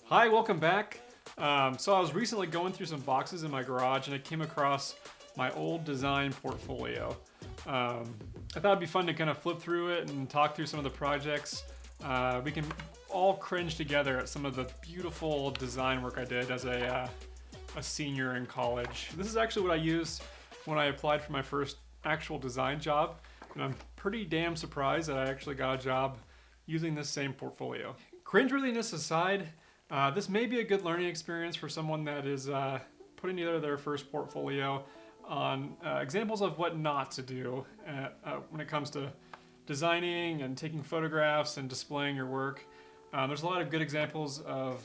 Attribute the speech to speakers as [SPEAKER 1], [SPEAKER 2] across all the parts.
[SPEAKER 1] Hi, welcome back. So I was recently going through some boxes in my garage and I came across my old design portfolio. I thought it'd be fun to kind of flip through it and talk through some of the projects. We can all cringe together at some of the beautiful design work I did as a senior in college. This is actually what I used when I applied for my first actual design job, and I'm pretty damn surprised that I actually got a job using this same portfolio. Cringeworthiness aside, this may be a good learning experience for someone that is putting together their first portfolio on examples of what not to do when it comes to designing and taking photographs and displaying your work. There's a lot of good examples of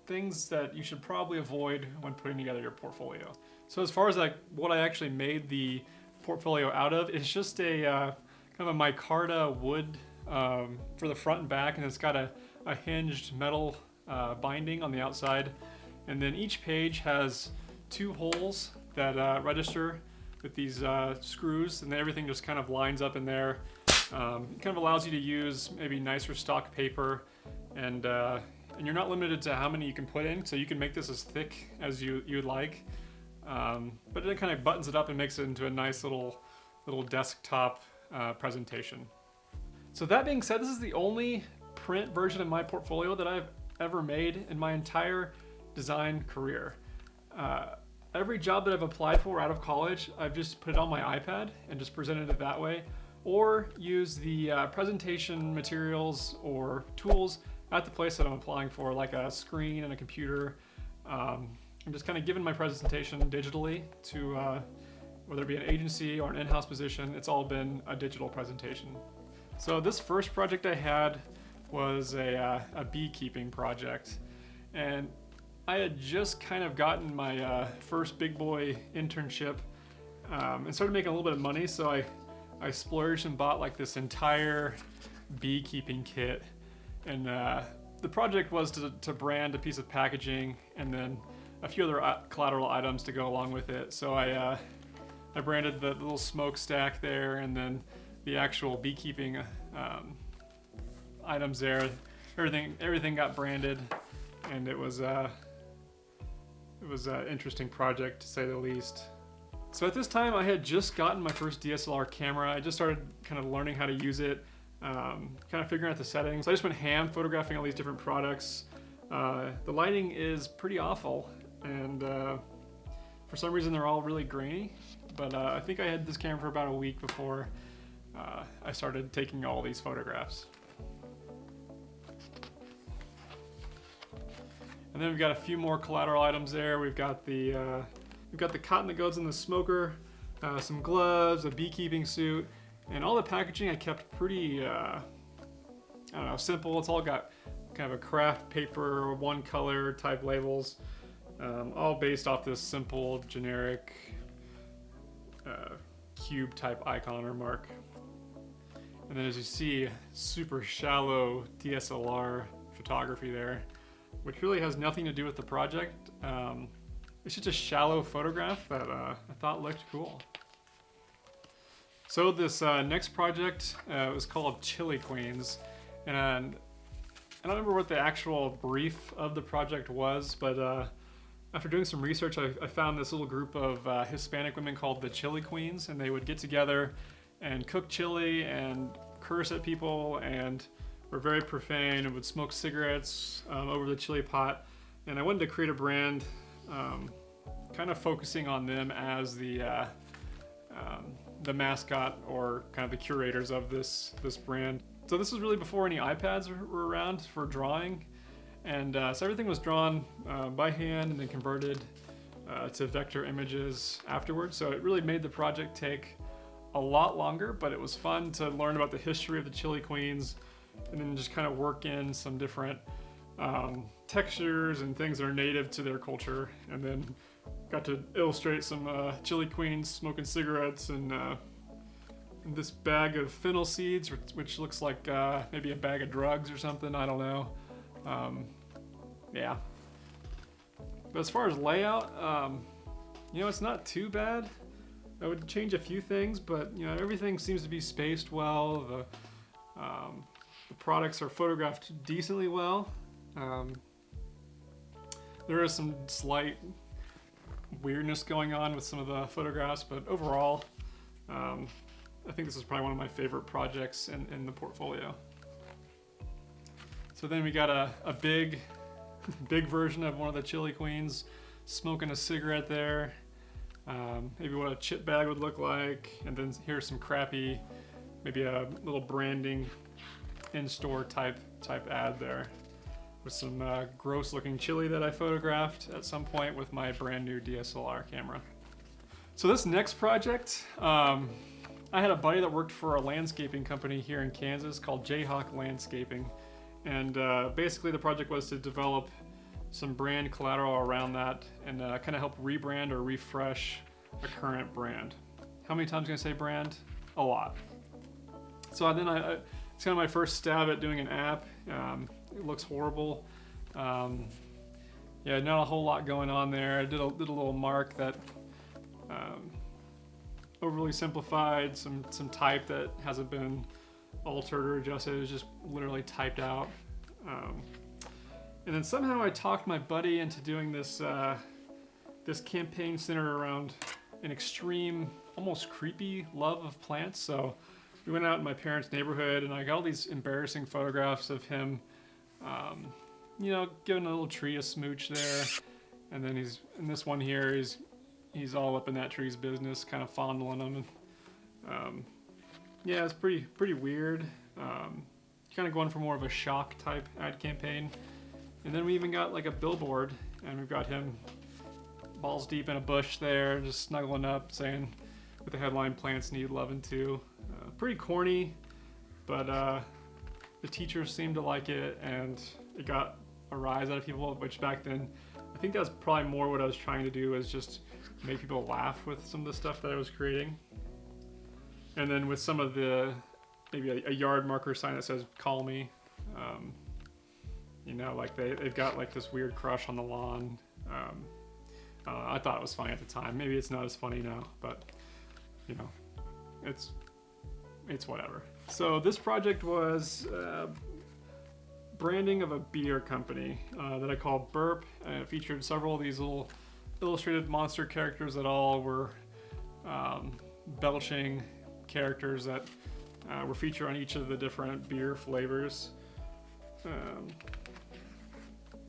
[SPEAKER 1] things that you should probably avoid when putting together your portfolio. So as far as like what I actually made the portfolio out of, it's just a kind of a micarta wood for the front and back, and it's got a hinged metal binding on the outside, and then each page has two holes that register with these screws, and then everything just kind of lines up in there. It kind of allows you to use maybe nicer stock paper, and you're not limited to how many you can put in, so you can make this as thick as you'd like. But it kind of buttons it up and makes it into a nice little desktop presentation. So that being said, this is the only print version of my portfolio that I've ever made in my entire design career. Every job that I've applied for out of college, I've just put it on my iPad and just presented it that way, or use the presentation materials or tools at the place that I'm applying for, like a screen and a computer. I'm just kind of giving my presentation digitally to whether it be an agency or an in-house position. It's all been a digital presentation. So this first project I had was a beekeeping project, and I had just kind of gotten my first big boy internship and started making a little bit of money, so I splurged and bought like this entire beekeeping kit, and the project was to brand a piece of packaging and then a few other collateral items to go along with it. So I branded the little smokestack there, and then the actual beekeeping items there. Everything got branded, and it was an interesting project to say the least. So at this time, I had just gotten my first DSLR camera. I just started kind of learning how to use it, kind of figuring out the settings. I just went ham photographing all these different products. The lighting is pretty awful, and for some reason they're all really grainy. But I think I had this camera for about a week before I started taking all these photographs. And then we've got a few more collateral items there. We've got the cotton that goes in the smoker, some gloves, a beekeeping suit, and all the packaging I kept pretty, I don't know, simple. It's all got kind of a craft paper, one color type labels, all based off this simple, generic cube type icon or mark. And then as you see, super shallow DSLR photography there, which really has nothing to do with the project. It's just a shallow photograph that I thought looked cool. So this next project was called Chili Queens, and I don't remember what the actual brief of the project was, but after doing some research, I found this little group of Hispanic women called the Chili Queens, and they would get together and cook chili and curse at people and were very profane and would smoke cigarettes over the chili pot. And I wanted to create a brand kind of focusing on them as the mascot or kind of the curators of this brand. So this was really before any iPads were around for drawing. And so everything was drawn by hand and then converted to vector images afterwards. So it really made the project take a lot longer, but it was fun to learn about the history of the Chili Queens and then just kind of work in some different textures and things that are native to their culture. And then got to illustrate some Chili Queens smoking cigarettes and this bag of fennel seeds, which looks like maybe a bag of drugs or something, I don't know. Yeah. But as far as layout, it's not too bad. I would change a few things, but everything seems to be spaced well. The products are photographed decently well. There is some slight weirdness going on with some of the photographs, but overall, I think this is probably one of my favorite projects in the portfolio. So then we got a big version of one of the Chili Queens smoking a cigarette there. Maybe what a chip bag would look like. And then here's some crappy, maybe a little branding in-store type ad there with some gross looking chili that I photographed at some point with my brand new DSLR camera. So this next project, I had a buddy that worked for a landscaping company here in Kansas called Jayhawk Landscaping. And basically the project was to develop some brand collateral around that and kind of help rebrand or refresh a current brand. How many times can I say brand? A lot. So then it's kind of my first stab at doing an app. It looks horrible. Yeah, not a whole lot going on there. I did a little mark that overly simplified, some type that hasn't been altered or adjusted. It was just literally typed out. And then somehow I talked my buddy into doing this this campaign centered around an extreme, almost creepy love of plants. So we went out in my parents' neighborhood and I got all these embarrassing photographs of him, you know, giving a little tree a smooch there. And then he's in this one here, he's all up in that tree's business, kind of fondling them. And, yeah, it's pretty weird. Kind of going for more of a shock type ad campaign. And then we even got like a billboard, and we've got him balls deep in a bush there, just snuggling up, saying with the headline, "Plants need loving too." Pretty corny, but the teachers seemed to like it, and it got a rise out of people, which back then, I think that was probably more what I was trying to do, is just make people laugh with some of the stuff that I was creating. And then with some of the, maybe a yard marker sign that says "Call me." You know, like they've got like this weird crush on the lawn. I thought it was funny at the time. Maybe it's not as funny now, but you know, it's whatever. So this project was branding of a beer company that I called Burp. And it featured several of these little illustrated monster characters that all were belching characters that were featured on each of the different beer flavors.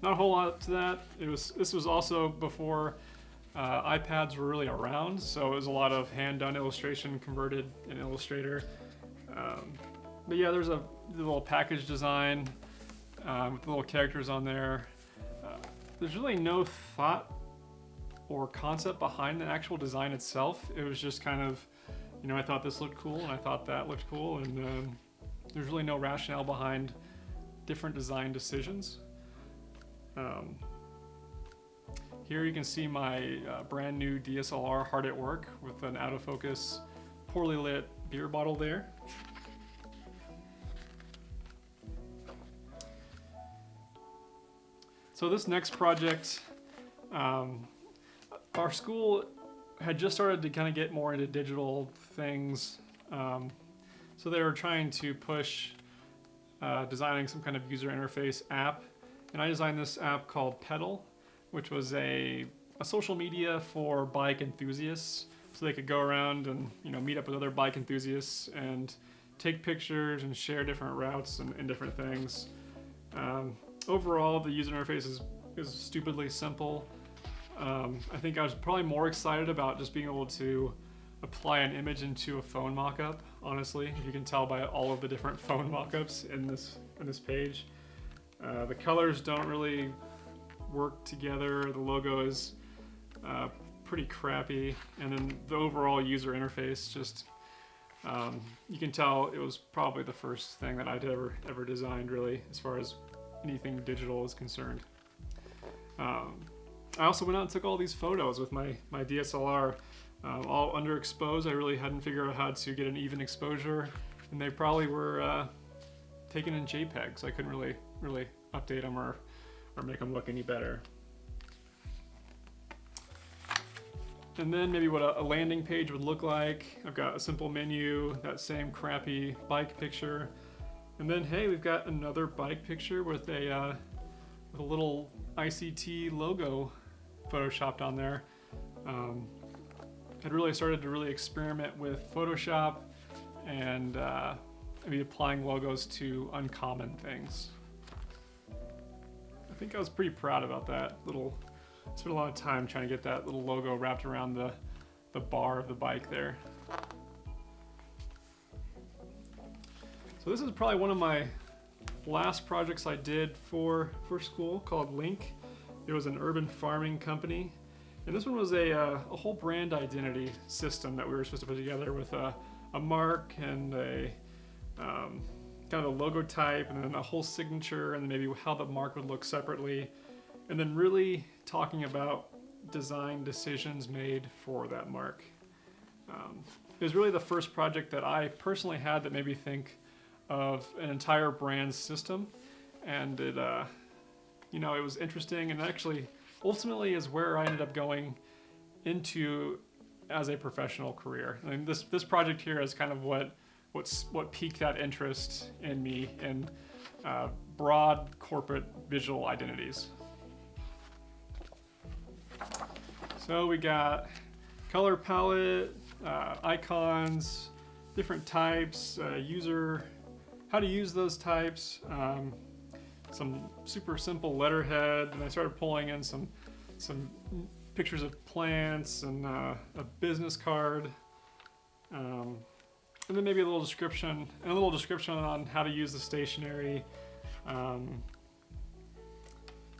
[SPEAKER 1] Not a whole lot to that. This was also before iPads were really around, so it was a lot of hand-done illustration converted in Illustrator. But yeah, there's a little package design with the little characters on there. There's really no thought or concept behind the actual design itself. It was just kind of, you know, I thought this looked cool and I thought that looked cool, and there's really no rationale behind different design decisions. Here you can see my brand new DSLR hard at work with an out of focus, poorly lit beer bottle there. So this next project, our school had just started to kind of get more into digital things. So they were trying to push designing some kind of user interface app. And I designed this app called Pedal, which was a social media for bike enthusiasts. So they could go around and, you know, meet up with other bike enthusiasts and take pictures and share different routes and different things. Overall, the user interface is stupidly simple. I think I was probably more excited about just being able to apply an image into a phone mockup, honestly. You can tell by all of the different phone mockups in this page. The colors don't really work together. The logo is pretty crappy, and then the overall user interface just you can tell it was probably the first thing that I'd ever designed, really, as far as anything digital is concerned. I also went out and took all these photos with my DSLR, all underexposed. I really hadn't figured out how to get an even exposure, and they probably were taken in JPEGs. I couldn't really update them or make them look any better. And then maybe what a landing page would look like. I've got a simple menu, that same crappy bike picture. And then, hey, we've got another bike picture with a with a little ICT logo photoshopped on there. I'd really started to really experiment with Photoshop and maybe applying logos to uncommon things. I think I was pretty proud about that little. Spent a lot of time trying to get that little logo wrapped around the bar of the bike there. So this is probably one of my last projects I did for school, called Link. It was an urban farming company. And this one was a whole brand identity system that we were supposed to put together with a mark and a kind of a logo type, and then a whole signature, and then maybe how the mark would look separately. And then really talking about design decisions made for that mark. It was really the first project that I personally had that made me think of an entire brand system, and it, it was interesting, and actually ultimately is where I ended up going into as a professional career. I mean, this project here is kind of what piqued that interest in me in broad corporate visual identities. So we got color palette, icons, different types, how to use those types, some super simple letterhead, and I started pulling in some pictures of plants and a business card, and then maybe a little description on how to use the stationery,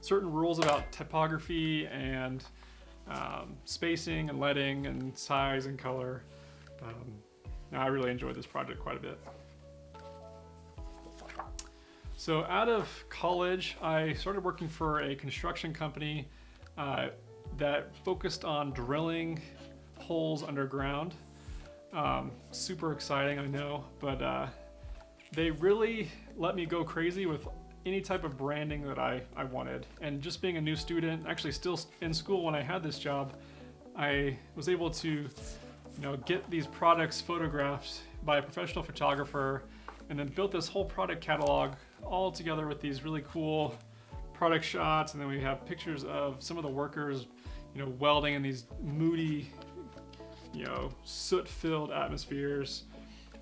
[SPEAKER 1] certain rules about typography and spacing and leading and size and color. I really enjoyed this project quite a bit. So out of college, I started working for a construction company that focused on drilling holes underground. Super exciting, I know, but they really let me go crazy with any type of branding that I wanted. And just being a new student, actually still in school when I had this job, I was able to get these products photographed by a professional photographer, and then built this whole product catalog all together with these really cool product shots. And then we have pictures of some of the workers, welding in these moody, soot-filled atmospheres.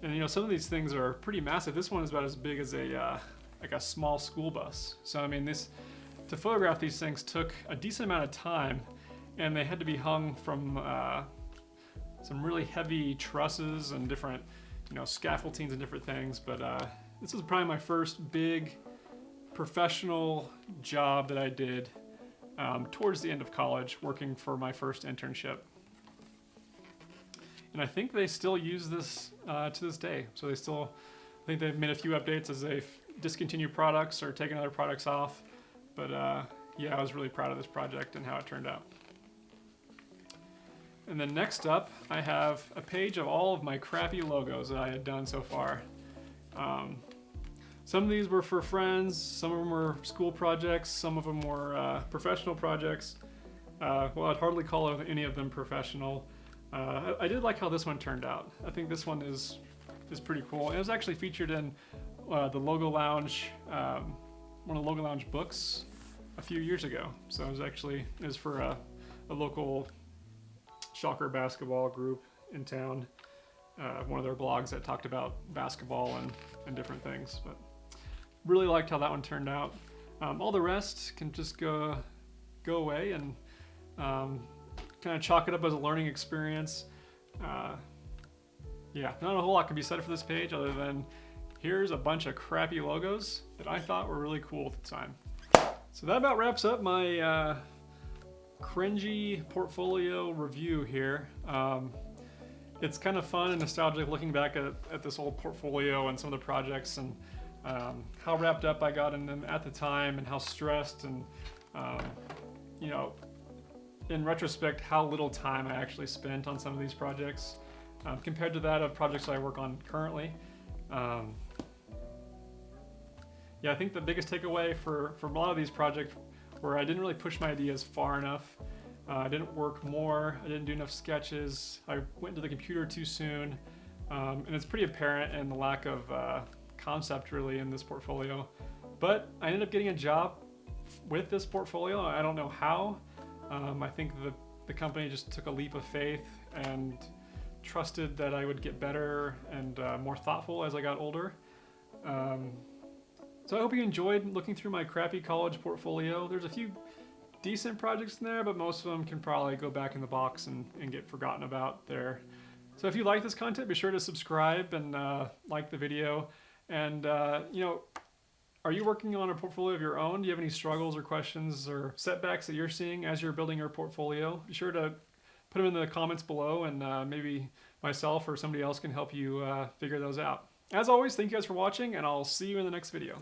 [SPEAKER 1] And some of these things are pretty massive. This one is about as big as like a small school bus. So I mean, to photograph these things took a decent amount of time, and they had to be hung from some really heavy trusses and different, scaffoldings and different things. But this was probably my first big professional job that I did towards the end of college, working for my first internship. And I think they still use this to this day. So I think they've made a few updates as they've discontinued products or taken other products off. But yeah, I was really proud of this project and how it turned out. And then next up, I have a page of all of my crappy logos that I had done so far. Some of these were for friends, some of them were school projects, some of them were professional projects. Well, I'd hardly call any of them professional. I did like how this one turned out. I think this one is pretty cool. It was actually featured in the Logo Lounge, one of the Logo Lounge books a few years ago. So it was for a local Shocker basketball group in town. One of their blogs that talked about basketball and different things. But really liked how that one turned out. All the rest can just go away and kind of chalk it up as a learning experience. Yeah, not a whole lot can be said for this page other than here's a bunch of crappy logos that I thought were really cool at the time. So that about wraps up my cringy portfolio review here. It's kind of fun and nostalgic looking back at this old portfolio and some of the projects and how wrapped up I got in them at the time and how stressed and in retrospect how little time I actually spent on some of these projects compared to that of projects that I work on currently. Yeah, I think the biggest takeaway for a lot of these projects where I didn't really push my ideas far enough. I didn't work more. I didn't do enough sketches. I went into the computer too soon. And it's pretty apparent in the lack of concept really in this portfolio. But I ended up getting a job with this portfolio. I don't know how. I think the company just took a leap of faith and trusted that I would get better and more thoughtful as I got older. So I hope you enjoyed looking through my crappy college portfolio. There's a few decent projects in there, but most of them can probably go back in the box and get forgotten about there. So if you like this content, be sure to subscribe and like the video. And you know, are you working on a portfolio of your own? Do you have any struggles or questions or setbacks that you're seeing as you're building your portfolio? Be sure to put them in the comments below, and maybe myself or somebody else can help you figure those out. As always, thank you guys for watching, and I'll see you in the next video.